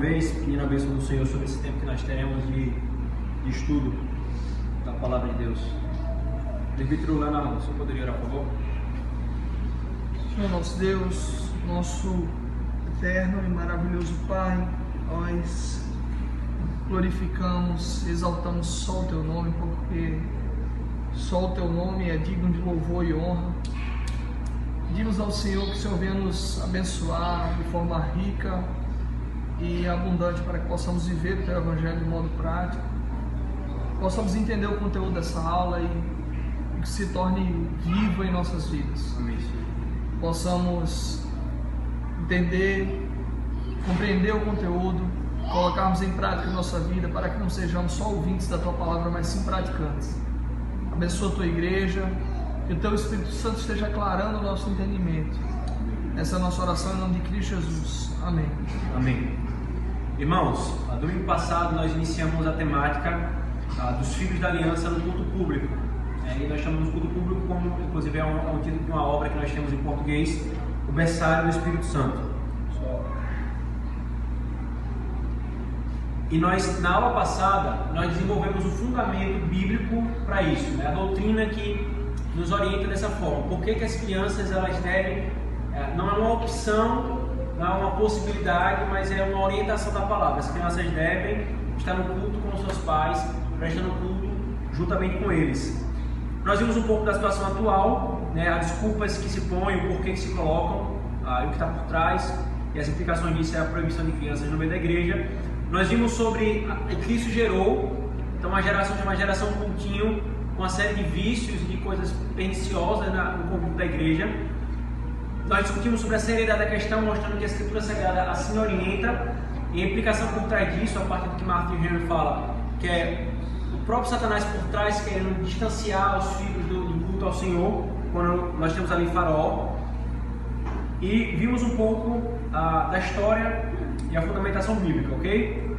vez, pedindo a bênção do Senhor sobre esse tempo que nós teremos de estudo da Palavra de Deus. Presbítero Leonardo, o senhor poderia orar, por favor? Senhor nosso Deus, nosso eterno e maravilhoso Pai, nós glorificamos, exaltamos só o Teu nome, porque só o Teu nome é digno de louvor e honra. Pedimos ao Senhor que o Senhor venha nos abençoar de forma rica e abundante para que possamos viver o Teu Evangelho de modo prático, possamos entender o conteúdo dessa aula e que se torne vivo em nossas vidas. Amém. Possamos entender, compreender o conteúdo, colocarmos em prática a nossa vida para que não sejamos só ouvintes da Tua Palavra, mas sim praticantes. Abençoa a Tua igreja, que o Teu Espírito Santo esteja aclarando o nosso entendimento. Essa é a nossa oração em nome de Cristo Jesus. Amém. Amém. Irmãos, domingo passado nós iniciamos a temática dos filhos da aliança no culto público. E nós chamamos culto público como, inclusive, é um título de uma obra que nós temos em português, O Berçário do Espírito Santo. E nós, na aula passada, nós desenvolvemos o fundamento bíblico para isso, né? A doutrina que nos orienta dessa forma. Por que as crianças elas devem, não é uma opção, não é uma possibilidade, mas é uma orientação da palavra. As crianças devem estar no culto com os seus pais, prestando culto juntamente com eles. Nós vimos um pouco da situação atual, né, as desculpas que se põem, o porquê que se colocam, o que está por trás, e as implicações disso é a proibição de crianças no meio da igreja. Nós vimos sobre o que isso gerou, então uma geração de uma geração cultinho, com uma série de vícios e de coisas perniciosas no conjunto da igreja. Nós discutimos sobre a seriedade da questão, mostrando que a Escritura Sagrada assim orienta, e a implicação por trás disso, a partir do que Martin Henry fala, que é o próprio Satanás por trás querendo distanciar os filhos do culto ao Senhor, quando nós temos ali Faraó. E vimos um pouco da história e a fundamentação bíblica, ok?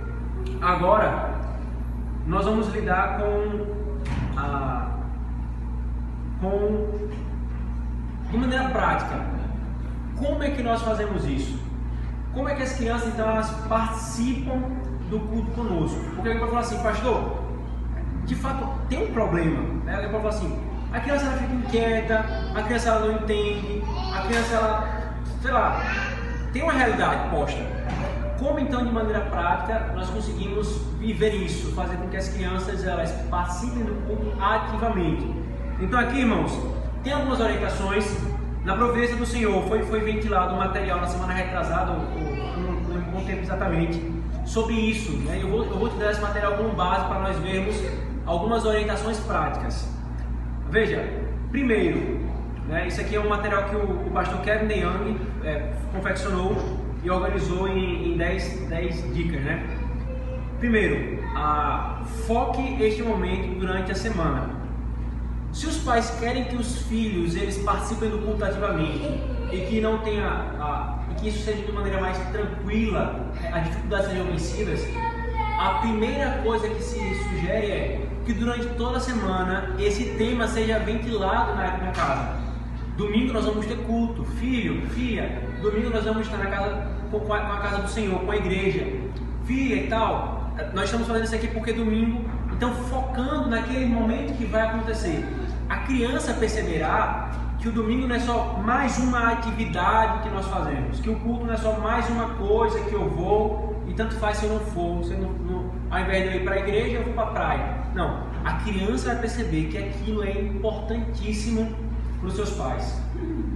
Agora, nós vamos lidar de maneira prática. Como é que nós fazemos isso? Como é que as crianças, então, elas participam do culto conosco? Porque alguém pode falar assim, pastor, de fato tem um problema, né? Alguém pode falar assim, a criança ela fica inquieta, a criança ela não entende, a criança ela, sei lá, tem uma realidade posta. Como então de maneira prática nós conseguimos viver isso, fazer com que as crianças elas participem do culto ativamente? Então aqui, irmãos, tem algumas orientações. Na providência do Senhor foi ventilado um material na semana retrasada, não lembro quanto tempo exatamente, sobre isso, né? Eu vou te dar esse material como base para nós vermos algumas orientações práticas. Veja, primeiro, né, isso aqui é um material que o pastor Kevin DeYoung confeccionou e organizou em 10 dicas, né? Primeiro, foque este momento durante a semana. Se os pais querem que os filhos eles participem do culto ativamente e que não tenha e que isso seja de maneira mais tranquila, as dificuldades sejam vencidas, a primeira coisa que se sugere é que durante toda a semana esse tema seja ventilado na casa. Domingo nós vamos ter culto, filho, filha. Domingo nós vamos estar na casa, com a casa do Senhor, com a igreja, filha e tal. Nós estamos fazendo isso aqui porque domingo, então focando naquele momento que vai acontecer. A criança perceberá que o domingo não é só mais uma atividade que nós fazemos, que o culto não é só mais uma coisa que eu vou e tanto faz se eu não for, ao invés de eu ir para a igreja eu vou para a praia. Não, a criança vai perceber que aquilo é importantíssimo para os seus pais.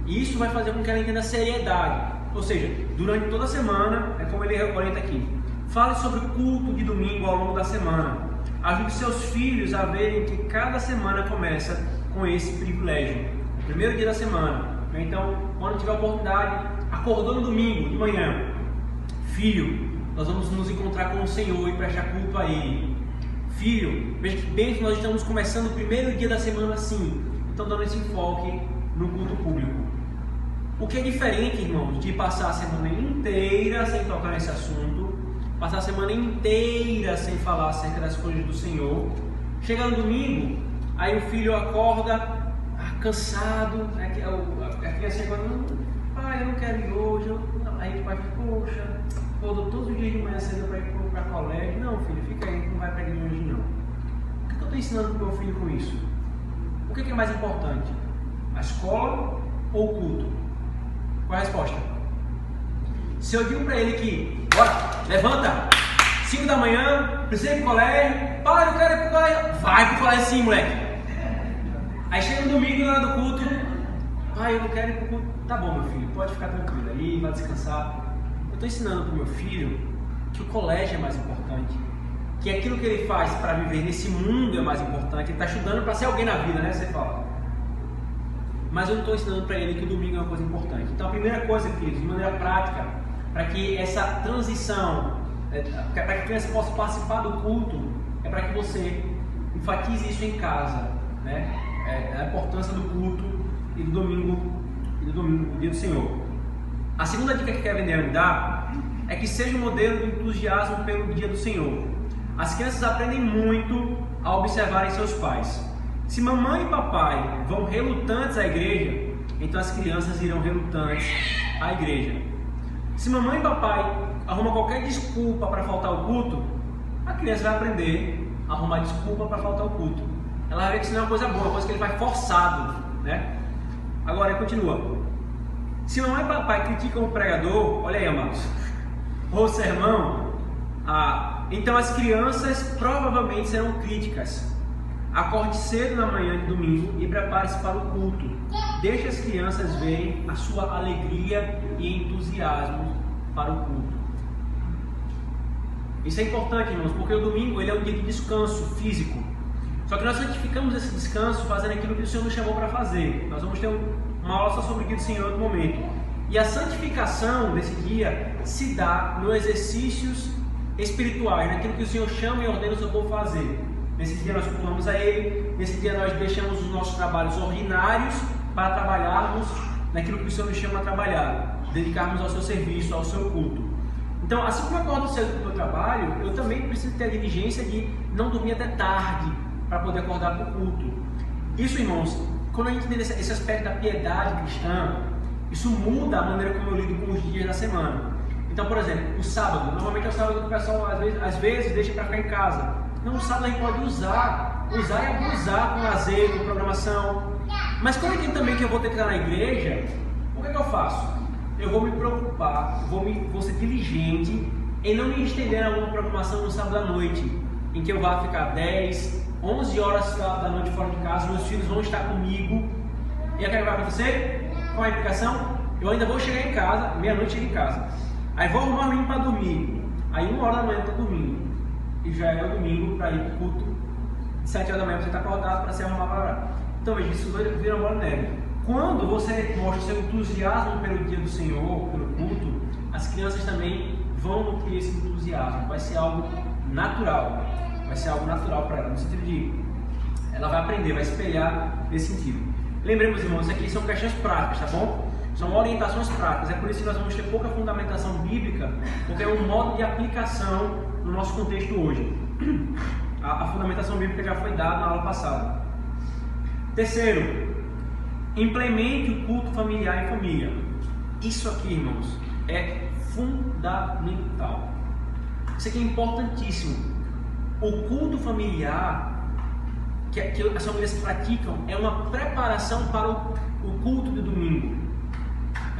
E isso vai fazer com que ela entenda a seriedade. Ou seja, durante toda a semana, é como ele orienta aqui, fale sobre o culto de domingo ao longo da semana. Ajude seus filhos a verem que cada semana começa com esse privilégio. Primeiro dia da semana. Então, quando tiver a oportunidade, acordou no domingo de manhã, filho, nós vamos nos encontrar com o Senhor e prestar culto a Ele. Filho, veja que bem que nós estamos começando o primeiro dia da semana assim. Então, dando esse enfoque no culto público. O que é diferente, irmãos, de passar a semana inteira sem tocar nesse assunto, passar a semana inteira sem falar acerca das coisas do Senhor. Chega no domingo, aí o filho acorda cansado, né? A criança agora, pai, eu não quero ir hoje. Aí o pai fala, poxa, todos os dias de manhã cedo para ir para colégio. Não, filho, fica aí, não vai para a igreja hoje não. O que eu estou ensinando para o meu filho com isso? O que é mais importante? A escola ou o culto? Qual é a resposta? Se eu digo para ele que, bora, levanta, 5 da manhã, precisa ir para o colégio, pai, eu quero ir para o colégio. Vai para o colégio sim, moleque. Aí chega no domingo, na hora do culto, pai, eu não quero ir para o culto. Tá bom, meu filho, pode ficar tranquilo aí, vai descansar. Eu estou ensinando para o meu filho que o colégio é mais importante, que aquilo que ele faz para viver nesse mundo é mais importante. Ele está estudando para ser alguém na vida, né? Você fala. Mas eu não estou ensinando para ele que o domingo é uma coisa importante. Então a primeira coisa, queridos, de maneira prática, para que essa transição, para que a criança possa participar do culto, é para que você enfatize isso em casa, né? A importância do culto e do domingo, dia do Senhor. A segunda dica que Kevin me dá é que seja um modelo de entusiasmo pelo dia do Senhor. As crianças aprendem muito a observarem seus pais. Se mamãe e papai vão relutantes à igreja, então as crianças irão relutantes à igreja. Se mamãe e papai arrumam qualquer desculpa para faltar ao culto, a criança vai aprender a arrumar desculpa para faltar ao culto. Ela vai ver que isso não é uma coisa boa, é uma coisa que ele vai forçado, né? Agora, continua. Se mamãe e papai criticam o pregador, olha aí, amados, ou o sermão, então as crianças provavelmente serão críticas. Acorde cedo na manhã de domingo e prepare-se para o culto. Deixe as crianças verem a sua alegria e entusiasmo para o culto. Isso é importante, irmãos, porque o domingo ele é um dia de descanso físico. Só que nós santificamos esse descanso fazendo aquilo que o Senhor nos chamou para fazer. Nós vamos ter uma aula só sobre o dia do Senhor em outro momento. E a santificação desse dia se dá nos exercícios espirituais, naquilo que o Senhor chama e ordena o seu povo fazer. Nesse dia nós cultuamos a Ele, nesse dia nós deixamos os nossos trabalhos ordinários para trabalharmos naquilo que o Senhor nos chama a trabalhar, dedicarmos ao seu serviço, ao seu culto. Então, assim como eu acordo cedo para o meu trabalho, eu também preciso ter a diligência de não dormir até tarde para poder acordar para o culto. Isso, irmãos, quando a gente entende esse aspecto da piedade cristã, isso muda a maneira como eu lido com os dias da semana. Então, por exemplo, o sábado, normalmente é o sábado que o pessoal às vezes deixa para ficar em casa. Não, o sábado a gente pode usar e abusar com lazer, com programação. Mas quando eu entendo também que eu vou ter que estar na igreja, o que eu faço? Eu vou me preocupar, vou ser diligente em não me estender a alguma programação no sábado à noite, em que eu vá ficar 10, 11 horas da noite fora de casa, meus filhos vão estar comigo. E aí o que vai acontecer? Qual a implicação? Eu ainda vou chegar em casa, meia-noite chego em casa. Aí vou arrumar o menino para dormir. Aí 1 hora da manhã eu estou dormindo. E já é o domingo para ir para o culto. 7 horas da manhã você está acordado para se arrumar para orar. Então veja, isso vira uma bola de neve. Quando você mostra seu entusiasmo pelo dia do Senhor, pelo culto, as crianças também vão nutrir esse entusiasmo. Vai ser algo natural. Vai ser algo natural para ela, no sentido de ela vai aprender, vai espelhar nesse sentido. Lembremos, irmãos, isso aqui são questões práticas, tá bom? São orientações práticas. É por isso que nós vamos ter pouca fundamentação bíblica, porque é um modo de aplicação no nosso contexto hoje. A fundamentação bíblica já foi dada na aula passada. Terceiro, implemente o culto familiar em família. Isso aqui, irmãos, é fundamental. Isso aqui é importantíssimo. O culto familiar que as famílias praticam é uma preparação para o culto de domingo.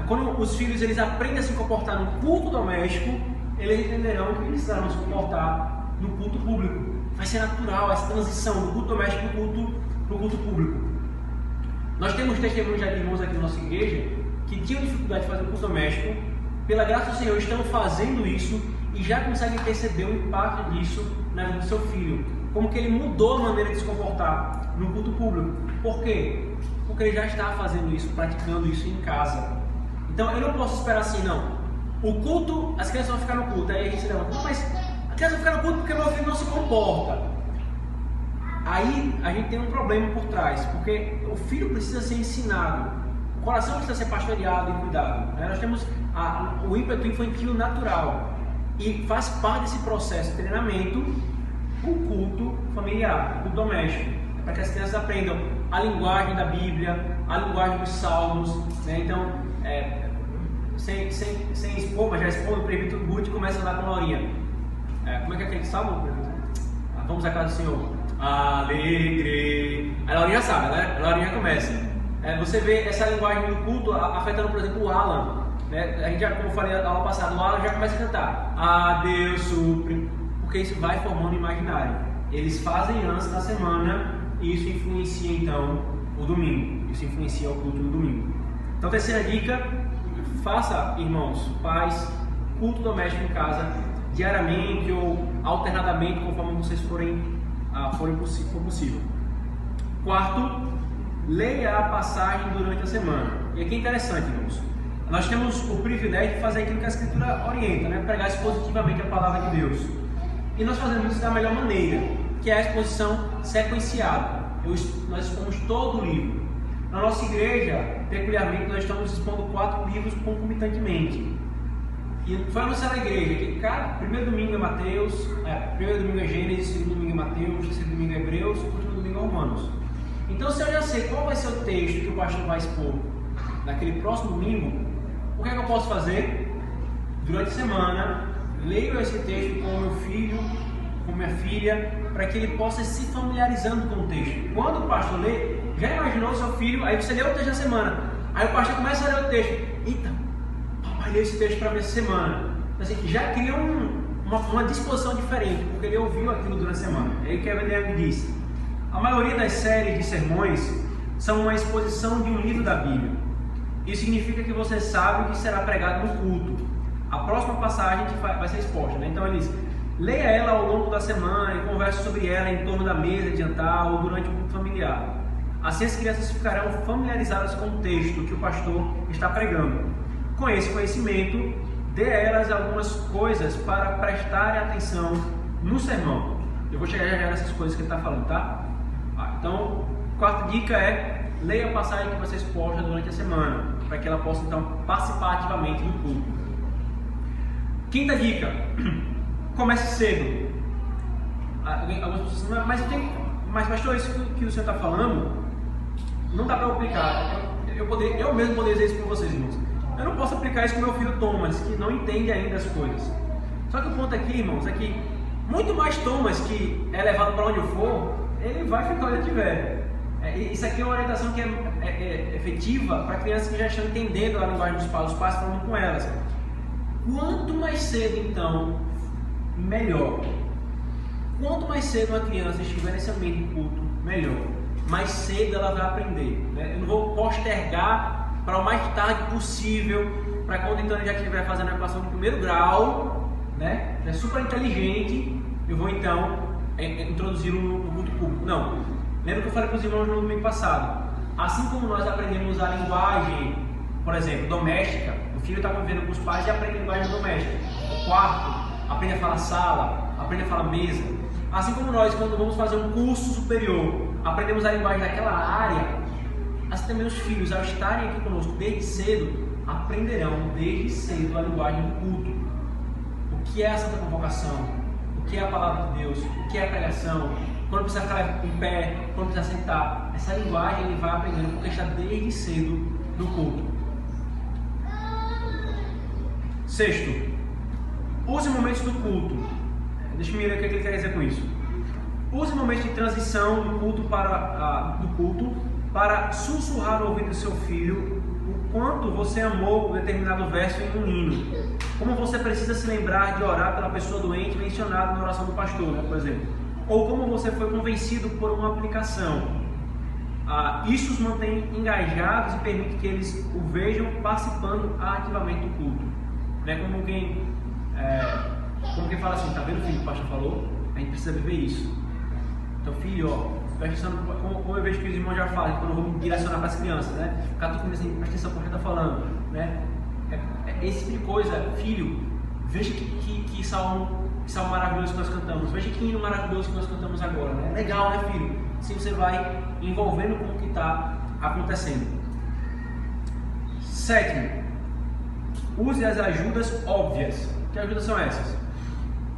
Quando os filhos eles aprendem a se comportar no culto doméstico, eles entenderão que eles precisarão se comportar no culto público. Vai ser natural essa transição do culto doméstico para o culto público. Nós temos testemunhos de irmãos aqui na nossa igreja que tinham dificuldade de fazer o culto doméstico. Pela graça do Senhor, estão fazendo isso e já conseguem perceber o impacto disso na vida do seu filho. Como que ele mudou a maneira de se comportar no culto público. Por quê? Porque ele já está fazendo isso, praticando isso em casa. Então eu não posso esperar assim, não. O culto, as crianças vão ficar no culto. Aí a gente levanta, mas a criança vai ficar no culto porque meu filho não se comporta. Aí a gente tem um problema por trás, porque o filho precisa ser ensinado. O coração precisa ser pastoreado e cuidado. Né? Nós temos o ímpeto infantil natural. E faz parte desse processo de treinamento o culto familiar, o culto doméstico, para que as crianças aprendam a linguagem da Bíblia, a linguagem dos salmos, né? Então, sem expor, mas já expor o presbítero Guti começa a andar com a Laurinha. Como é que é aquele salmo? Vamos à casa do Senhor. Alegre. A Laurinha sabe, né? A Laurinha começa. Você vê essa linguagem do culto afetando, por exemplo, o Alan. Né? A gente já, como eu falei na aula passada, o Alan já começa a cantar. A Deus supre. Porque isso vai formando imaginário. Eles fazem antes da semana e isso influencia então o domingo. Isso influencia o culto no domingo. Então, terceira dica: faça, irmãos, pais, culto doméstico em casa, diariamente ou alternadamente, conforme vocês for possível. Quarto, leia a passagem durante a semana. E aqui é interessante, irmãos. Nós temos o privilégio de fazer aquilo que a Escritura orienta, né? Pregar expositivamente a palavra de Deus. E nós fazemos isso da melhor maneira, que é a exposição sequenciada. Nós expomos todo o livro. Na nossa igreja, peculiarmente, nós estamos expondo 4 livros concomitantemente. E foi anunciado na igreja que primeiro domingo é Mateus, primeiro domingo é Gênesis, segundo domingo é Mateus, terceiro domingo é Hebreus, último domingo é Romanos. Então, se eu já sei qual vai ser o texto que o pastor vai expor naquele próximo domingo, o que é que eu posso fazer? Durante a semana, leio esse texto com o meu filho, com minha filha, para que ele possa ir se familiarizando com o texto. Quando o pastor lê, já imaginou o seu filho, aí você lê o texto da semana, aí o pastor começa a ler o texto. Eita, papai leu esse texto para mim essa semana. Assim, já cria uma disposição diferente, porque ele ouviu aquilo durante a semana. É aí que a Evangelho me disse. A maioria das séries de sermões são uma exposição de um livro da Bíblia. Isso significa que você sabe o que será pregado no culto. A próxima passagem vai ser exposta, né? Então ele diz: leia ela ao longo da semana e converse sobre ela em torno da mesa de jantar ou durante o culto familiar. Assim as crianças ficarão familiarizadas com o texto que o pastor está pregando. Com esse conhecimento, dê a elas algumas coisas para prestarem atenção no sermão. Eu vou chegar já nessas coisas que ele está falando, tá? Então, quarta dica é: leia a passagem que vai ser exposta durante a semana, para que ela possa então participar ativamente do culto. Quinta dica: comece cedo. Algumas pessoas dizem: mas pastor, isso que o senhor está falando não dá para aplicar. Eu mesmo poderia dizer isso para vocês, irmãos. Eu não posso aplicar isso com meu filho Thomas, que não entende ainda as coisas. Só que o ponto aqui, irmãos, é que muito mais Thomas, que é levado para onde eu for, ele vai ficar onde eu estiver. Isso aqui é uma orientação que é efetiva para crianças que já estão entendendo a linguagem dos pais, os pais falando com elas. Quanto mais cedo, então, melhor. Quanto mais cedo uma criança estiver nesse ambiente de culto, melhor. Mais cedo ela vai aprender. Né? Eu não vou postergar para o mais tarde possível, para quando então ele já estiver fazendo a equação de primeiro grau, né? É super inteligente, eu vou então introduzi-lo no culto público. Não. Lembra que eu falei para os irmãos no domingo passado? Assim como nós aprendemos a linguagem, por exemplo, doméstica, o filho está convivendo com os pais e aprende a linguagem doméstica. O quarto, aprende a falar sala, aprende a falar mesa. Assim como nós, quando vamos fazer um curso superior, aprendemos a linguagem daquela área, assim também os filhos, ao estarem aqui conosco desde cedo, aprenderão desde cedo a linguagem do culto. O que é a Santa Convocação? O que é a Palavra de Deus? O que é a pregação? Quando precisa ficar em pé, quando precisa sentar. Essa linguagem ele vai aprendendo porque está desde cedo no culto. Sexto, use momentos do culto. Deixa eu me ler o que ele quer dizer com isso. Use momentos de transição do culto para sussurrar no ouvido do seu filho o quanto você amou determinado verso em um hino. Como você precisa se lembrar de orar pela pessoa doente mencionada na oração do pastor, né, por exemplo. Ou como você foi convencido por uma aplicação. Isso os mantém engajados e permite que eles o vejam participando ativamente do culto. Não é como quem fala assim: tá vendo, filho, que o pastor falou? A gente precisa viver isso. Então, filho, presta atenção, como eu vejo que os irmãos já falam, quando eu vou me direcionar para as crianças, né? Ficar tudo assim, presta atenção no que está falando, né? Esse tipo de coisa, filho, veja que salmo maravilhoso que nós cantamos, veja que hino maravilhoso que nós cantamos agora, né? Legal, né, filho? Assim você vai envolvendo com o que está acontecendo. Sétimo, use as ajudas óbvias. Que ajudas são essas?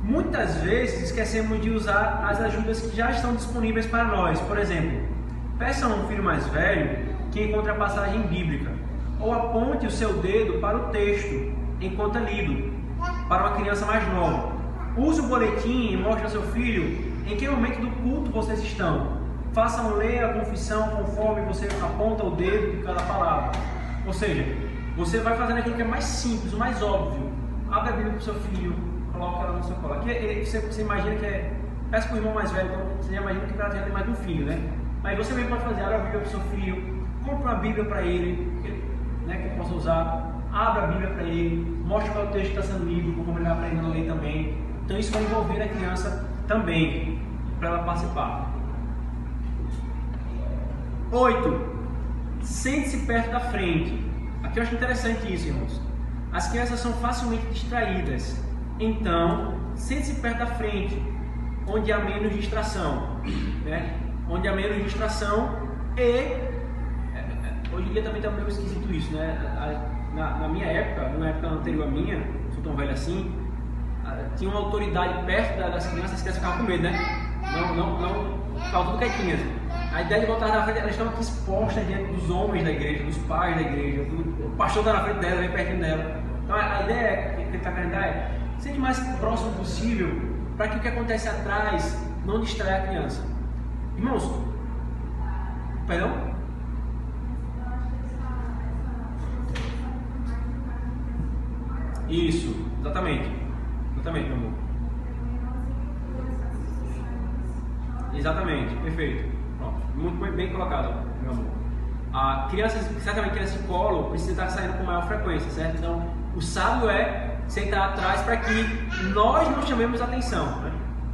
Muitas vezes esquecemos de usar as ajudas que já estão disponíveis para nós. Por exemplo, peça a um filho mais velho que encontre a passagem bíblica, ou aponte o seu dedo para o texto enquanto é lido, para uma criança mais nova. Use o boletim e mostre ao seu filho em que momento do culto vocês estão. Façam ler a confissão conforme você aponta o dedo de cada palavra. Ou seja, você vai fazendo aquilo que é mais simples, o mais óbvio. Abre a Bíblia para o seu filho, coloca ela no seu colo. Aqui você imagina que é... Peça para o irmão mais velho, então você já imagina que já tem mais de um filho, né? Mas você mesmo pode fazer, abre a Bíblia para o seu filho, compra uma Bíblia para ele, né, que ele possa usar, abra a Bíblia para ele, mostre qual é o texto que está sendo lido, como ele vai aprendendo a ler também. Então isso vai envolver a criança também, para ela participar. 8. Sente-se perto da frente. Aqui eu acho interessante isso, irmãos. As crianças são facilmente distraídas. Então, sente-se perto da frente, onde há menos distração, né? Onde há menos distração e... hoje em dia também está meio esquisito isso, né? Na minha época, numa época anterior à minha, não sou tão velho assim, tinha uma autoridade perto das crianças, as crianças ficavam com medo, né? Não, ficavam tudo quietinhas. A ideia de voltar na frente, elas estão aqui expostas diante dos homens da igreja, dos pais da igreja, o pastor está na frente dela, bem pertinho dela. Então a ideia que ele está querendo dar é ser o mais próximo possível para que o que acontece atrás não distraia a criança. Irmãos, perdão? Isso, exatamente, meu amor. Exatamente, perfeito. Pronto, muito bem colocado, meu amor. Certamente criança de colo precisa estar saindo com maior frequência, certo? Então, o sábio é sentar atrás para que nós não chamemos a atenção, né?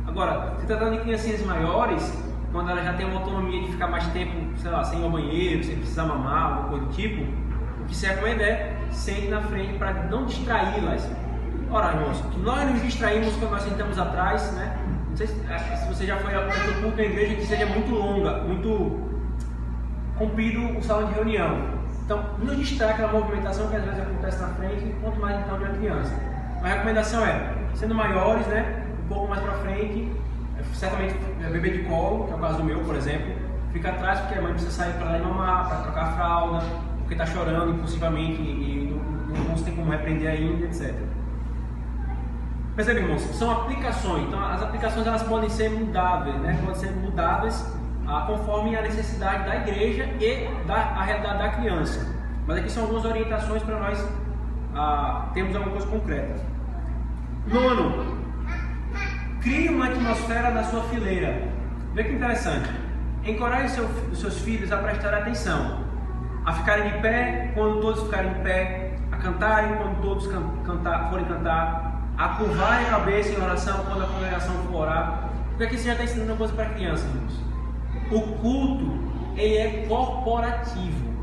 Agora, se tratando de criancinhas maiores, quando ela já tem uma autonomia de ficar mais tempo, sei lá, sem ir ao banheiro, sem precisar mamar, alguma coisa do tipo, o que se recomenda é sente na frente para não distraí-las. Ora, irmãos, nós nos distraímos quando nós sentamos atrás, né? Não sei se você já foi a um culto na igreja que seja muito longa, muito comprido o salão de reunião. Então, nos distrai aquela movimentação que às vezes acontece na frente, quanto mais então de uma criança. A recomendação é, sendo maiores, né, um pouco mais para frente, certamente bebê de colo, que é o caso do meu, por exemplo, fica atrás porque a mãe precisa sair para lá e mamar, para trocar a fralda, porque está chorando impulsivamente e não se tem como repreender ainda, etc. Percebe, irmãos? São aplicações. Então, as aplicações elas podem ser mudáveis, né? Podem ser mudáveis conforme a necessidade da igreja e a realidade da criança. Mas aqui são algumas orientações para nós termos alguma coisa concreta. 9. Crie uma atmosfera na sua fileira. Vê que interessante. Encoraje os seus filhos a prestar atenção, a ficarem de pé quando todos ficarem de pé, a cantarem quando todos forem cantar, a curvarem a cabeça em oração quando a congregação for orar. Porque aqui você já está ensinando uma coisa para criança, irmãos. O culto, ele é corporativo.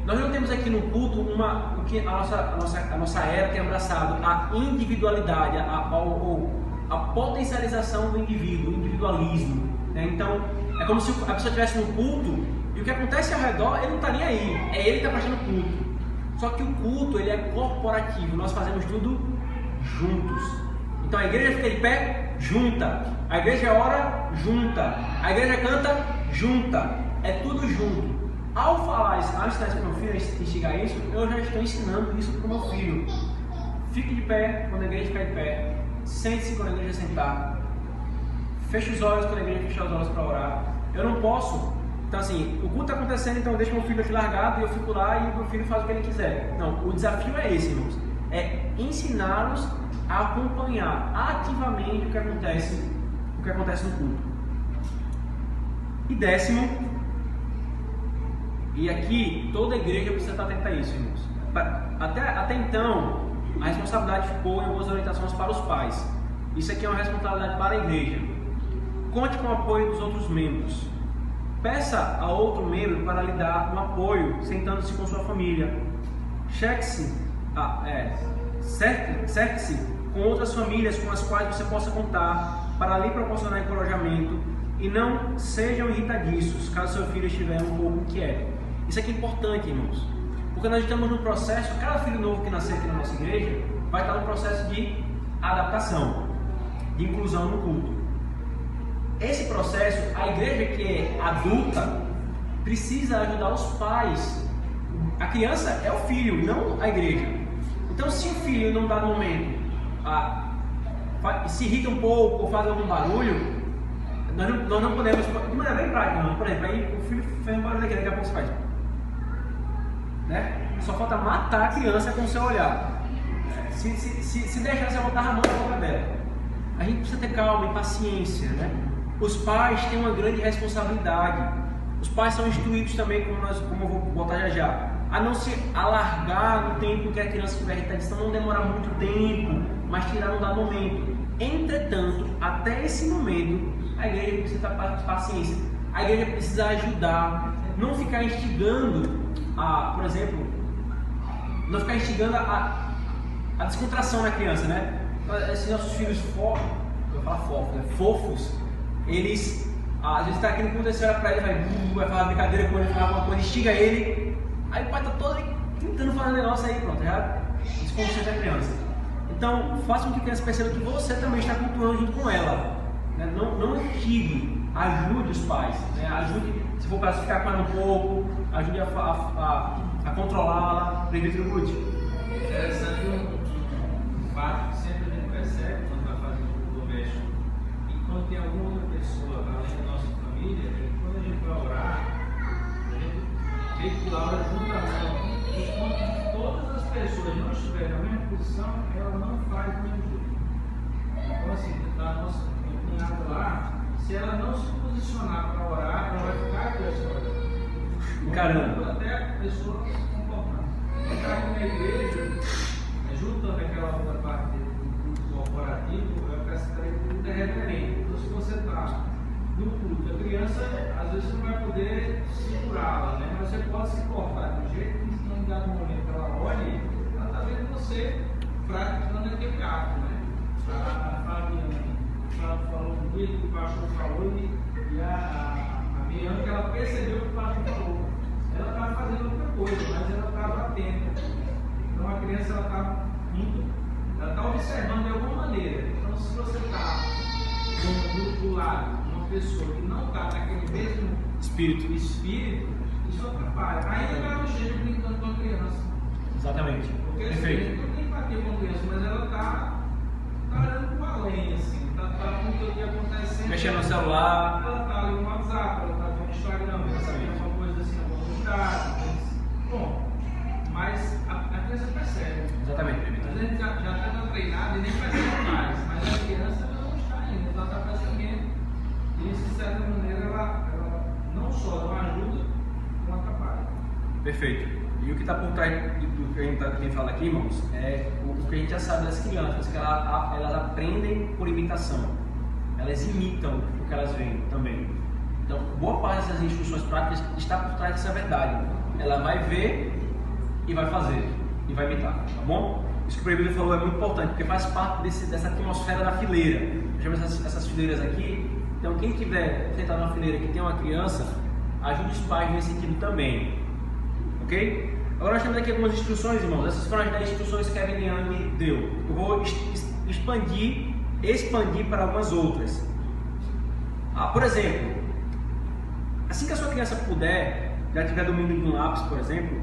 Nós não temos aqui no culto o que a nossa era tem abraçado, a individualidade, a potencialização do indivíduo, o individualismo, né? Então, é como se a pessoa estivesse no culto e o que acontece ao redor, ele não está nem aí, é ele que está prestando culto. Só que o culto, ele é corporativo, nós fazemos tudo juntos. Então a igreja fica de pé, junta. A igreja ora, junta. A igreja canta, junta. É tudo junto. Ao falar isso, ao ensinar isso para o meu filho, instigar isso, eu já estou ensinando isso para o meu filho. Fique de pé quando a igreja ficar de pé. Sente-se quando a igreja sentar. Feche os olhos quando a igreja fechar os olhos para orar. Eu não posso. Então assim, o culto está acontecendo, então eu deixo meu filho aqui largado e eu fico lá e o meu filho faz o que ele quiser. Não, o desafio é esse, irmãos. É ensiná-los a acompanhar ativamente o que acontece no culto. E 10º, e aqui toda a igreja precisa estar atenta a isso, irmãos. Até então, a responsabilidade ficou em algumas orientações para os pais. Isso aqui é uma responsabilidade para a igreja. Conte com o apoio dos outros membros. Peça a outro membro para lhe dar um apoio, sentando-se com sua família. Cerque-se com outras famílias com as quais você possa contar para lhe proporcionar encorajamento e não sejam irritadiços caso seu filho estiver um pouco inquieto. Isso aqui é importante, irmãos, porque nós estamos no processo, cada filho novo que nascer aqui na nossa igreja vai estar no processo de adaptação, de inclusão no culto. Esse processo, a igreja que é adulta precisa ajudar os pais. A criança é o filho, não a igreja. Então, se o filho, num dado momento, se irrita um pouco ou faz algum barulho, nós não podemos, de maneira bem prática, não. Por exemplo, aí o filho fez um barulho aqui, daqui a pouco você faz. Né? Só falta matar a criança com o seu olhar. Se deixar, você botar a mão na boca dela. A gente precisa ter calma e paciência, né? Os pais têm uma grande responsabilidade. Os pais são instruídos também, como eu vou botar já, a não se alargar no tempo que a criança estiver irritada, então não demorar muito tempo, mas tirar um dado momento. Entretanto, até esse momento, a igreja precisa ter paciência. A igreja precisa ajudar, não ficar instigando, por exemplo, não ficar instigando a descontração na criança, né? Esses nossos filhos fofos, eles às vezes está aqui no culto, você olha pra ele, vai falar brincadeira com ele, falar alguma coisa, instiga ele, aí o pai está todo tentando fazer um negócio aí, pronto, já desconcentra a criança. Então, faça com que a criança perceba que você também está cultuando junto com ela, né? Não instigue, ajude os pais, né? Ajude, se for para ficar com ela um pouco, ajude a controlá-la. Presbítero Guti. Interessante um fato que sempre a gente percebe quando está fazendo o doméstico, e quando tem alguma outra pessoa além da nossa família, quando a gente vai orar, a gente vê que a hora junta a mão, enquanto todas as pessoas não estiverem na mesma posição, ela não faz o mesmo jeito. Então, assim, a nossa cunhada lá, se ela não se posicionar para orar, ela vai ficar aqui essa hora. Caramba! Até a pessoa se comportar. Entrar aqui na igreja, juntando aquela outra parte do culto corporativo, eu acrescentaria que o culto é reverente. Então, se você está no culto, a criança, às vezes você não vai poder segurá-la, né? Mas você pode se portar de um jeito que, em um dado momento, ela olhe, ela está vendo você praticando aquele ato, né? A Fabiana falou um dia que o pastor falou e a Bianca, ela percebeu o que o pastor falou. Ela estava fazendo outra coisa, mas ela estava atenta. Então a criança ela está observando de alguma maneira. Então, se você está do lado de uma pessoa que não está naquele mesmo espírito, isso atrapalha. Ainda que ela não esteja brincando com a criança. Exatamente. Porque Perfeito. não tem empatia com a criança, mas ela está olhando para além, assim, está com o que acontecendo. Mexendo no celular. Ela está ali no WhatsApp, ela está no Instagram, ela está vendo alguma coisa assim, alguma novidade. Bom, mas a criança percebe. Exatamente. A gente já está treinado e nem percebe mais, mas a criança não está ainda, ela está percebendo. E isso, de certa maneira, ela não só não ajuda, como atrapalha. Perfeito. E o que está por trás do que a gente fala aqui, irmãos, é o que a gente já sabe das crianças, que elas aprendem por imitação. Elas imitam o que elas veem também. Então, boa parte dessas instruções práticas está por trás dessa verdade. Ela vai ver e vai fazer, e vai imitar, tá bom? Isso que o presbítero falou é muito importante, porque faz parte dessa atmosfera da fileira. Eu chamo essas fileiras aqui. Então, quem tiver sentado na fileira que tem uma criança, ajude os pais nesse sentido também. Ok? Agora nós temos aqui algumas instruções, irmãos. Essas foram as 10 instruções que a Kevin Young deu. Eu vou expandir para algumas outras. Por exemplo, assim que a sua criança puder, já tiver domínio de um lápis, por exemplo,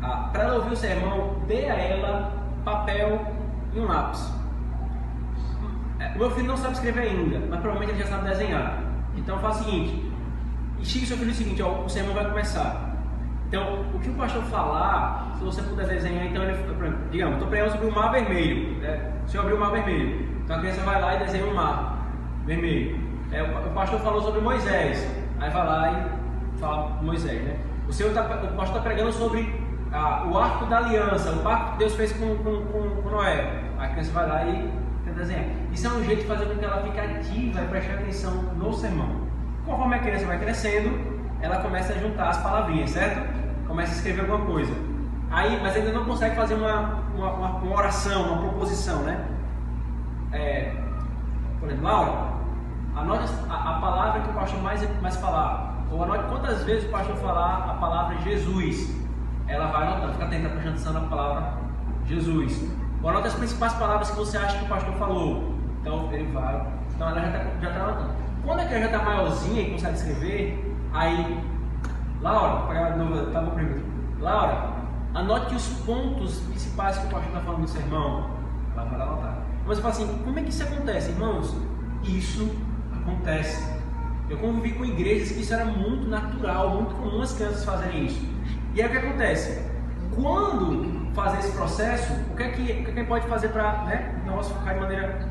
para ela ouvir o sermão, dê a ela papel e um lápis. O meu filho não sabe escrever ainda, mas provavelmente ele já sabe desenhar. Então faça o seguinte: instigue seu filho o seguinte, o sermão vai começar. Então, o que o pastor falar, se você puder desenhar, então digamos, estou pregando sobre o mar vermelho, né? O senhor abriu o mar vermelho, então a criança vai lá e desenha um mar vermelho. O pastor falou sobre Moisés, aí vai lá e fala Moisés, né? O pastor está pregando sobre o arco da aliança, o pacto que Deus fez com Noé. A criança vai lá e tenta desenhar. Isso é um jeito de fazer com que ela fique ativa e preste atenção no sermão. Conforme a criança vai crescendo, ela começa a juntar as palavrinhas, certo? Começa a escrever alguma coisa. Mas ainda não consegue fazer uma oração, uma proposição, né? Por exemplo, Laura, anote a palavra que o pastor mais falar. Ou anote quantas vezes o pastor falar a palavra Jesus. Ela vai anotando, fica atenta, prestando atenção na palavra Jesus. Ou anote as principais palavras que você acha que o pastor falou. Então ele vai. Então ela já está anotando. Quando a criança já está maiorzinha e consegue escrever, aí, Laura, tá bom primeiro. Laura, anote os pontos principais que o pastor está falando no sermão. Ela vai anotar. Mas você fala assim, como é que isso acontece? Irmãos, isso acontece. Eu convivi com igrejas que isso era muito natural, muito comum as crianças fazerem isso. E aí o que acontece? Quando fazer esse processo, o que é que a gente pode fazer para, né, o negócio ficar de maneira...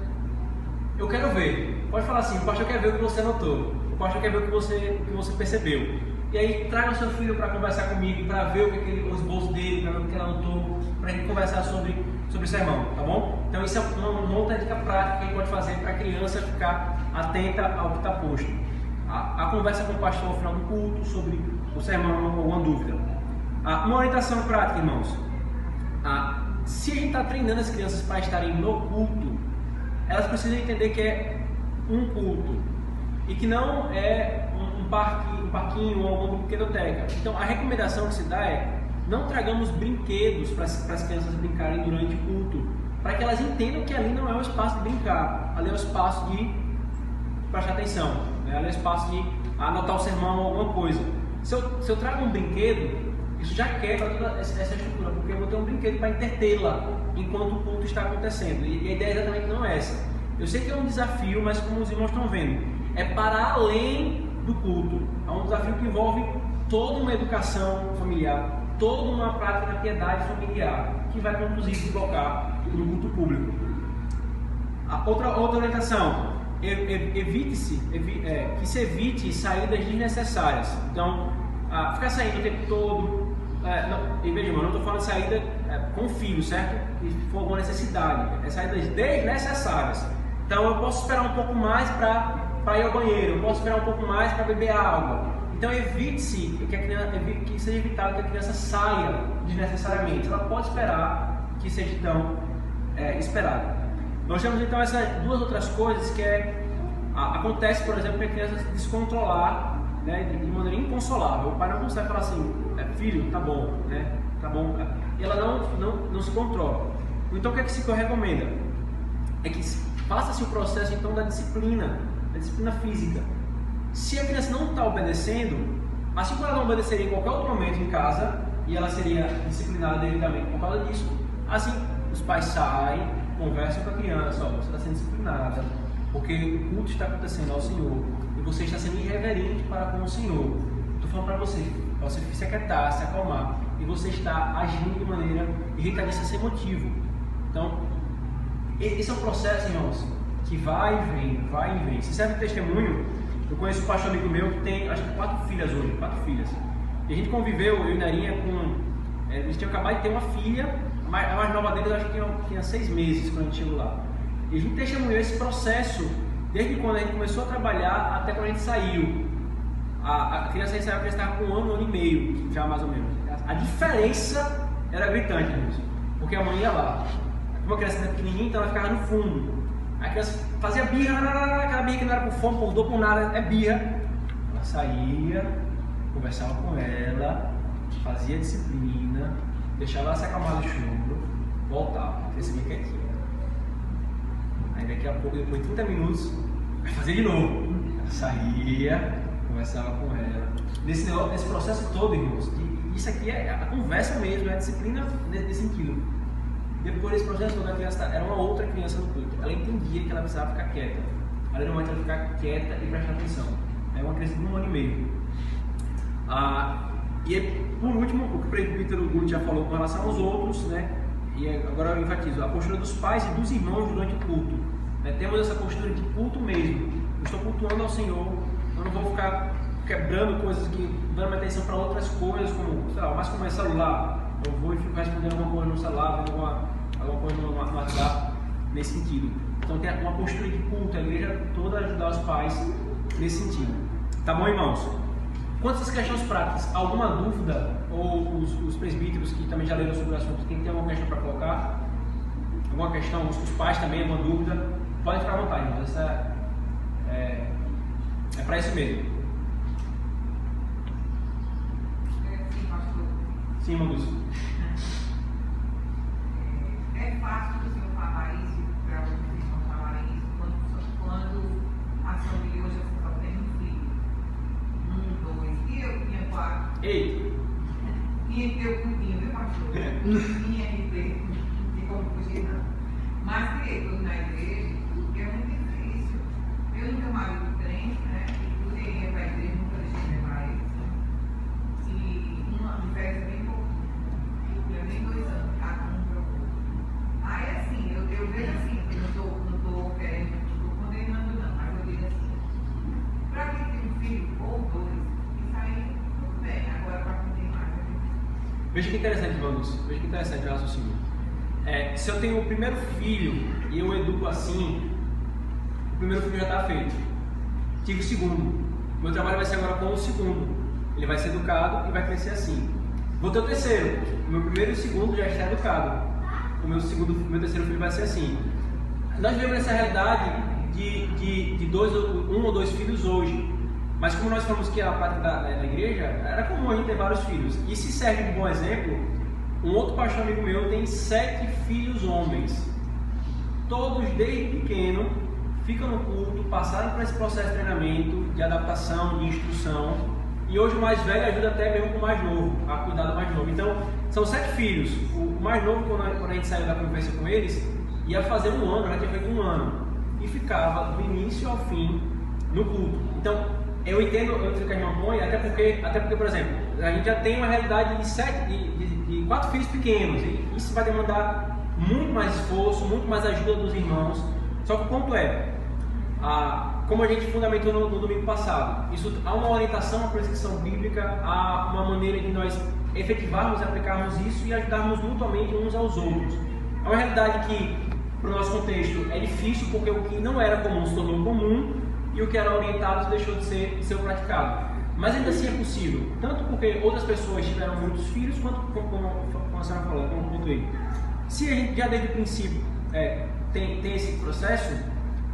Eu quero ver. Pode falar assim, o pastor quer ver o que você anotou. O pastor quer ver o que você percebeu. E aí traga o seu filho para conversar comigo, para ver o que os bolsos dele, para ver o que ele anotou, para a gente conversar sobre o sermão, tá bom? Então isso é uma outra dica prática que a gente pode fazer para a criança ficar atenta ao que está posto. A conversa com o pastor ao final do culto sobre o sermão ou alguma dúvida. Uma orientação prática, irmãos. Se a gente está treinando as crianças para estarem no culto, elas precisam entender que é um culto e que não é um parquinho ou alguma biblioteca. Então a recomendação que se dá é: não tragamos brinquedos para as crianças brincarem durante o culto, para que elas entendam que ali não é o espaço de brincar, ali é o espaço de prestar atenção, né? Ali é o espaço de anotar o sermão ou alguma coisa. Se eu trago um brinquedo, isso já quebra toda essa estrutura, porque eu vou ter um brinquedo para entretê-la enquanto o culto está acontecendo. E a ideia exatamente não é essa. Eu sei que é um desafio, mas como os irmãos estão vendo, é para além do culto. É um desafio que envolve toda uma educação familiar, toda uma prática da piedade familiar, que vai inclusive deslocar no culto público. Outra orientação: que se evite saídas desnecessárias. Então, ficar saindo o tempo todo. E veja, eu não estou falando de saída com o filho, certo? Se for alguma necessidade, é saídas desnecessárias. Então, eu posso esperar um pouco mais para ir ao banheiro, eu posso esperar um pouco mais para beber água. Então, evite-se que seja evitado que a criança saia desnecessariamente. Ela pode esperar que seja então esperada. Nós temos então essas duas outras coisas que acontece, por exemplo, que a criança se descontrolar, né, de maneira inconsolável. O pai não consegue falar assim: filho, tá bom, né? Tá bom. E ela não se controla. Então o que é que eu recomendo? É que faça-se o processo então da disciplina física. Se a criança não está obedecendo, assim como ela não obedeceria em qualquer outro momento em casa, e ela seria disciplinada devidamente por causa disso, assim os pais saem, conversam com a criança: você está sendo disciplinada, porque o culto está acontecendo ao Senhor, e você está sendo irreverente para com o Senhor. Estou falando para você se aquietar, se acalmar, e você está agindo de maneira irritadiça sem motivo. Então, esse é um processo, irmãos, que vai e vem. Se serve de testemunho, eu conheço um pastor amigo meu que tem, acho que 4 filhas hoje, 4 filhas. E a gente conviveu, eu e Narinha, eles tinham acabado de ter uma filha, a mais nova deles acho que tinha 6 meses quando a gente chegou lá. E a gente testemunhou esse processo desde quando a gente começou a trabalhar até quando a gente saiu. A criança saiu, a criança estava com 1 ano e meio, já mais ou menos. A diferença era gritante, gente, porque a mãe ia lá. Uma criança pequenininha, então ela ficava no fundo. A criança fazia birra, aquela birra que não era por fome, por dor, por nada, é birra. Ela saía, conversava com ela, fazia disciplina, deixava ela se acalmar no choro, voltava, a criança vinha quietinha. Aí daqui a pouco, depois de 30 minutos, vai fazer de novo. Ela saía, conversava com ela. Nesse processo todo, irmãos, isso aqui é a conversa mesmo, é a disciplina nesse sentido. Depois desse processo todo, a criança era uma outra criança no culto. Ela entendia que ela precisava ficar quieta. Ali no momento ela ficar quieta e prestar atenção. É uma criança de 1 ano e meio. E por último, o que o presbítero Guto já falou com relação aos outros, né? E agora eu enfatizo a postura dos pais e dos irmãos durante o culto. Temos essa postura de culto mesmo. Eu estou cultuando ao Senhor. Eu não vou ficar quebrando coisas, dando minha atenção para outras coisas, como, sei lá, mais como é celular. Eu vou e fico respondendo alguma coisa no celular, vendo alguma coisa no WhatsApp, nesse sentido. Então tem uma postura de culto, a igreja toda ajudar os pais nesse sentido. Tá bom, irmãos? Quanto às questões práticas, alguma dúvida, ou os presbíteros que também já leram sobre o assunto, quem tem alguma questão para colocar? Alguma questão, os pais também, alguma dúvida? Podem ficar à vontade, irmãos. Essa é para isso mesmo. Sim, irmão Lúcio. É fácil o senhor falar isso, para vocês não falarem isso, quando a família hoje só tem um filho. 1, 2, e eu tinha 4. Ei! Tinha que ter o cuidinho, viu, pastor? Tinha que ter, de como fugir, não. Mas criei tudo na igreja. Veja que interessante, Vanus. Veja que interessante o raciocínio. Se eu tenho o primeiro filho e eu educo assim, o primeiro filho já está feito. Tive o segundo. Meu trabalho vai ser agora com o segundo. Ele vai ser educado e vai crescer assim. Vou ter o terceiro. O meu primeiro e o segundo já está educado. O meu terceiro filho vai ser assim. Nós vivemos nessa realidade de um ou dois filhos hoje. Mas como nós falamos que a prática da igreja, era comum a gente ter vários filhos. E se serve de bom exemplo, um outro pastor amigo meu tem 7 filhos homens. Todos desde pequeno ficam no culto, passaram por esse processo de treinamento, de adaptação, de instrução. E hoje o mais velho ajuda até mesmo com o mais novo, a cuidar do mais novo. Então, são 7 filhos. O mais novo, quando a gente saiu da conversa com eles, ia fazer 1 ano, já tinha feito 1 ano. E ficava do início ao fim no culto. Então, eu entendo o que a irmã põe, até porque, por exemplo, a gente já tem uma realidade de 4 filhos pequenos. E isso vai demandar muito mais esforço, muito mais ajuda dos irmãos. Só que o ponto é, como a gente fundamentou no domingo passado, há uma orientação, uma prescrição bíblica, há uma maneira de nós efetivarmos e aplicarmos isso e ajudarmos mutuamente uns aos outros. É uma realidade que, para o nosso contexto, é difícil porque o que não era comum se tornou comum e o que era orientado deixou de ser praticado. Mas ainda assim é possível, tanto porque outras pessoas tiveram muitos filhos, quanto como a senhora falou, como pontuei. Se a gente já desde o princípio tem esse processo,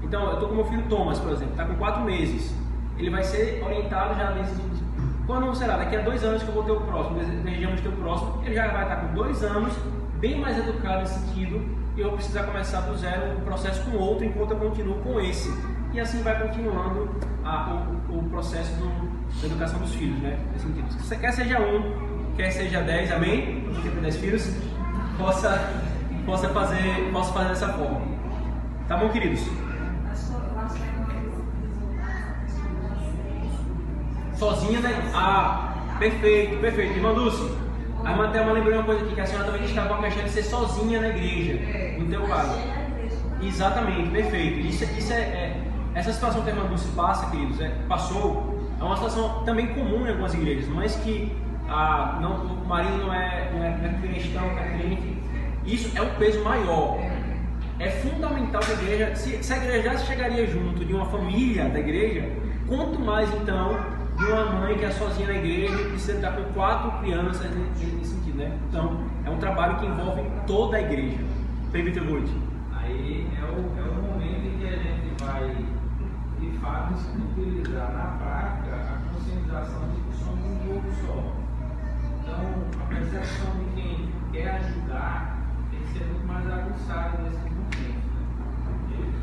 então eu estou com meu filho Thomas, por exemplo, está com 4 meses, ele vai ser orientado já desde quando, sei lá, daqui a 2 anos que eu vou ter o próximo, desejamos ter o próximo, ele já vai estar com 2 anos, bem mais educado nesse sentido, e eu vou precisar começar do zero o processo com outro, enquanto eu continuo com esse. E assim vai continuando o processo da educação dos filhos, né? Nesse sentido. Quer seja 1, quer seja 10, amém? Quem tem 10 filhos, possa fazer dessa forma. Tá bom, queridos? Sozinha, né? Perfeito. Irmã Dulce, a irmã Thelma lembrou uma coisa aqui, que a senhora também destacou a questão de ser sozinha na igreja, no teu caso. Exatamente, perfeito. Essa situação que a irmã Dulce passa, queridos, é uma situação também comum em algumas igrejas, mas que o marido não é cristão, não é crente. Isso é um peso maior. É fundamental que a igreja, se a igreja já chegaria junto de uma família da igreja, quanto mais então de uma mãe que é sozinha na igreja e precisa estar com 4 crianças nesse sentido, né? Então, é um trabalho que envolve toda a igreja. Presbítero Gold. Aí é o momento em que a gente vai, de fato, utilizar na prática a conscientização de que somos um povo só. Então, a percepção de quem quer ajudar tem que ser muito mais aguçada nesse momento.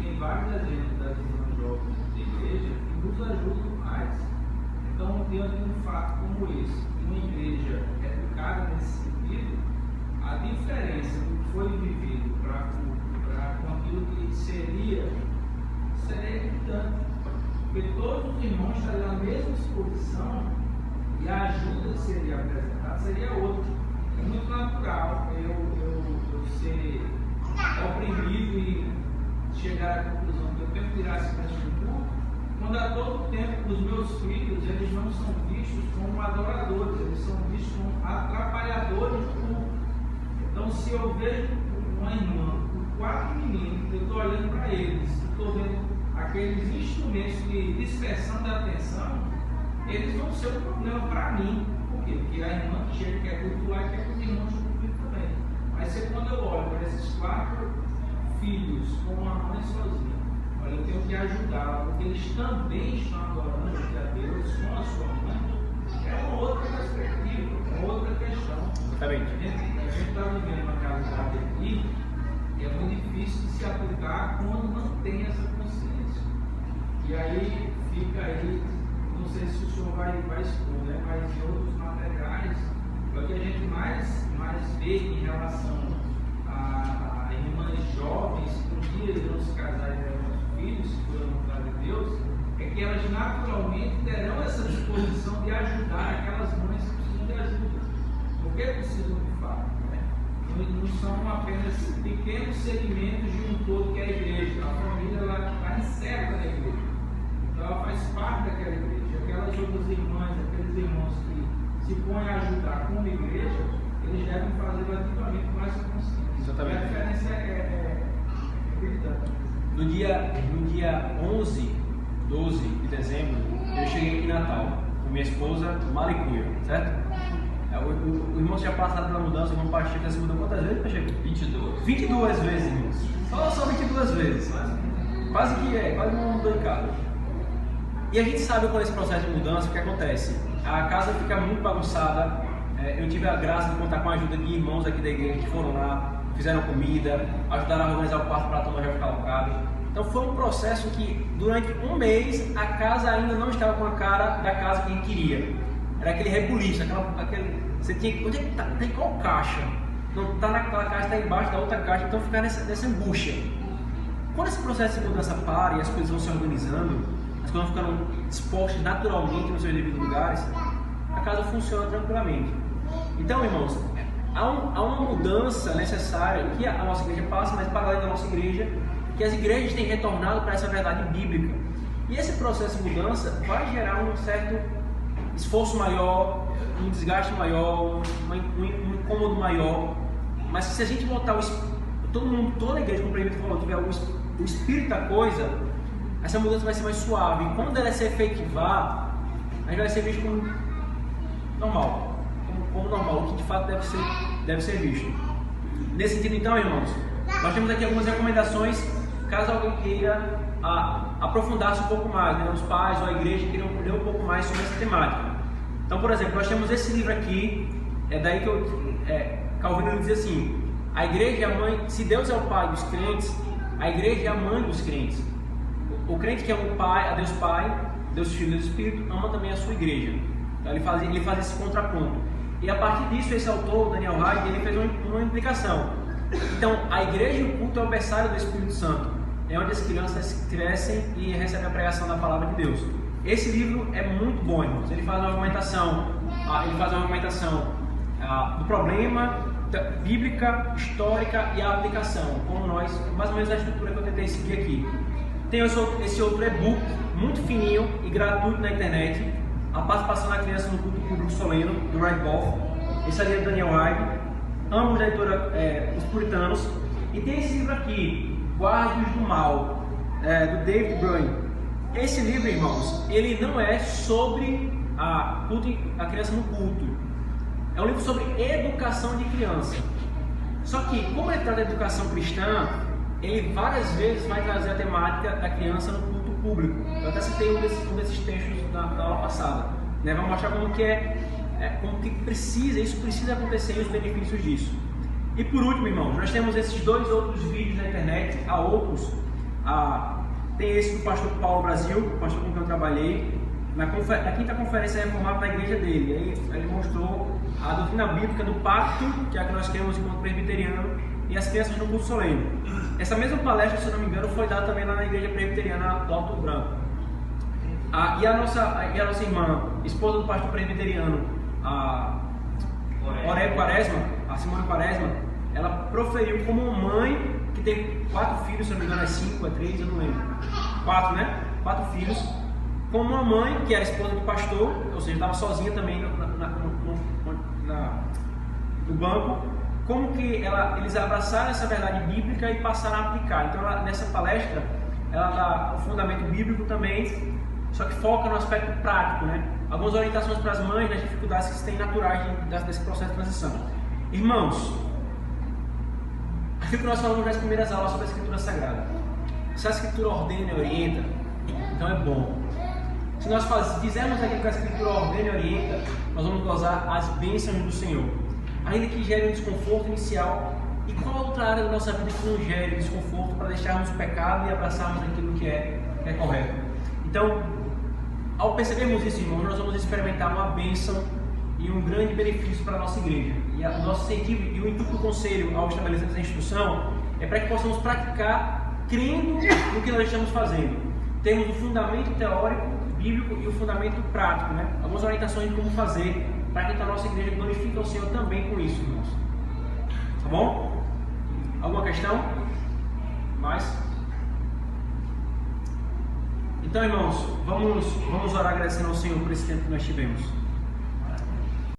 Tem vários exemplos das irmãs jovens da igreja que nos ajudam mais. Então, diante de um fato como esse, uma igreja educada nesse sentido, a diferença do que foi vivido com aquilo que seria gritante. Porque todos os irmãos estariam na mesma exposição e a ajuda que seria apresentada seria outra. É muito natural eu ser oprimido e chegar à conclusão que eu tenho que tirar esse preço do culto, quando a todo tempo os meus filhos, eles não são vistos como adoradores, eles são vistos como atrapalhadores do culto. Então, se eu vejo uma irmã com 4 meninos, eu estou olhando para eles, estou vendo aqueles instrumentos de dispersão da atenção, eles vão ser um problema para mim. Por quê? Porque a irmã que chega quer cultuar e quer que os irmãos cultuem também. Mas se quando eu olho para esses 4 filhos com uma mãe sozinha, olha, eu tenho que ajudá-la, porque eles também estão adorando a Deus com a sua mãe, é uma outra perspectiva, é uma outra questão. Exatamente. A gente está vivendo uma realidade aqui que é muito difícil de se aplicar quando não tem essa consciência. E aí fica aí, não sei se o senhor vai expor, né? Mas em outros materiais, o que a gente mais vê em relação a irmãs jovens que um dia irão se casar e terão filhos, se for a vontade de Deus, é que elas naturalmente terão essa disposição de ajudar aquelas mães que precisam de ajuda. Porque precisam de fato, né? Não são apenas pequenos segmentos de um todo que é a igreja. A família está inserta na igreja. Então ela faz parte daquela igreja. Aquelas outras irmãs, aqueles irmãos que se põem a ajudar como igreja, eles devem fazer o ativamento mais consciente. Exatamente. A diferença é gritante. No dia 12 de dezembro, eu cheguei aqui em Natal com minha esposa, Malicuia, certo? O irmão tinha passado pela mudança, o irmão Pacheco já se mudou quantas vezes, Pacheco? 22 vezes, irmãos. Só 22 vezes. Quase não mudou em casa. E a gente sabe quando esse processo de mudança, o que acontece? A casa fica muito bagunçada. Eu tive a graça de contar com a ajuda de irmãos aqui da igreja que foram lá, fizeram comida, ajudaram a organizar o quarto para a turma já ficar alocada. Então foi um processo que durante um mês a casa ainda não estava com a cara da casa que a gente queria. Era aquele rebuliço, você tinha, onde é que tá? Tem qual caixa? Não está naquela caixa, está embaixo da outra caixa, então ficar nessa angústia. Quando esse processo de mudança para e as coisas vão se organizando, as coisas vão ficando dispostas naturalmente nos seus devidos lugares, a casa funciona tranquilamente. Então, irmãos, há uma mudança necessária que a nossa igreja passa, mas para além da nossa igreja, que as igrejas têm retornado para essa verdade bíblica. E esse processo de mudança vai gerar um certo esforço maior, um desgaste maior, um incômodo maior. Mas se a gente botar toda a igreja, como o presbítero falou, tiver o espírito da coisa, essa mudança vai ser mais suave. E quando ela se efetivar, a gente vai ser visto como normal, como normal, o que de fato deve ser visto. Nesse sentido, então, irmãos, nós temos aqui algumas recomendações, caso alguém queira aprofundar-se um pouco mais, né? Os pais ou a igreja queiram ler um pouco mais sobre essa temática. Então, por exemplo, nós temos esse livro aqui, é daí que Calvino diz assim: a igreja é a mãe, se Deus é o pai dos crentes, a igreja é a mãe dos crentes. O crente que ama o pai, a Deus Pai, Deus Filho e Deus Espírito, ama também a sua igreja. Então, ele faz esse contraponto. E a partir disso, esse autor, Daniel Hyde, ele fez uma implicação. Então, a igreja e o culto é o berçário do Espírito Santo. É onde as crianças crescem e recebem a pregação da palavra de Deus. Esse livro é muito bom, irmãos. Ele faz uma argumentação, do problema, bíblica, histórica e a aplicação, como mais ou menos a estrutura que eu tentei seguir aqui. Tem esse outro e-book, muito fininho e gratuito na internet, A Participação da Criança no Culto Público Soleno, do Red Golf. Esse ali é do Daniel Hyde, ambos da editora Os Puritanos. E tem esse livro aqui, Guarde-os do Mal, do David Bryan. Esse livro, irmãos, ele não é sobre a criança no culto. É um livro sobre educação de criança. Só que, como ele trata da educação cristã, ele várias vezes vai trazer a temática da criança no culto público. Eu até citei um desses textos na aula passada. Né? Vamos mostrar como que isso precisa acontecer e os benefícios disso. E por último, irmãos, nós temos esses dois outros vídeos na internet, há outros. Tem esse do pastor Paulo Brasil, o pastor com quem eu trabalhei, na quinta conferência reformada na igreja dele. Aí ele mostrou a doutrina bíblica do pacto, que é a que nós temos enquanto presbiteriano, e as crianças no culto solene. Essa mesma palestra, se eu não me engano, foi dada também lá na igreja presbiteriana do Alto Branco. E a nossa irmã, esposa do pastor presbiteriano, a Simone Quaresma, ela proferiu como mãe que tem 4 filhos, se eu não me engano é 5, é 3, eu não lembro. 4, né? 4 filhos. Como uma mãe que era esposa do pastor, ou seja, estava sozinha também no banco, como que eles abraçaram essa verdade bíblica e passaram a aplicar. Então, nessa palestra, ela dá o fundamento bíblico também, só que foca no aspecto prático, né? Algumas orientações para as mães nas dificuldades que se tem naturais desse processo de transição. Irmãos, aquilo que nós falamos nas primeiras aulas sobre a Escritura Sagrada. Se a Escritura ordena e orienta, então é bom. Se nós fizermos aquilo que a Escritura ordena e orienta, nós vamos gozar as bênçãos do Senhor. Ainda que gere um desconforto inicial. E qual outra área da nossa vida que não gere desconforto para deixarmos o pecado e abraçarmos aquilo que é correto? Então, ao percebermos isso, irmãos, nós vamos experimentar uma bênção e um grande benefício para a nossa igreja. E o nosso incentivo e o intuito do conselho ao estabelecer essa instrução é para que possamos praticar crendo no que nós estamos fazendo. Temos o fundamento teórico, bíblico e o fundamento prático, né? Algumas orientações de como fazer para que a nossa igreja glorifique ao Senhor também com isso, irmãos. Tá bom? Alguma questão? Mais? Então, irmãos, vamos orar agradecendo ao Senhor por esse tempo que nós tivemos.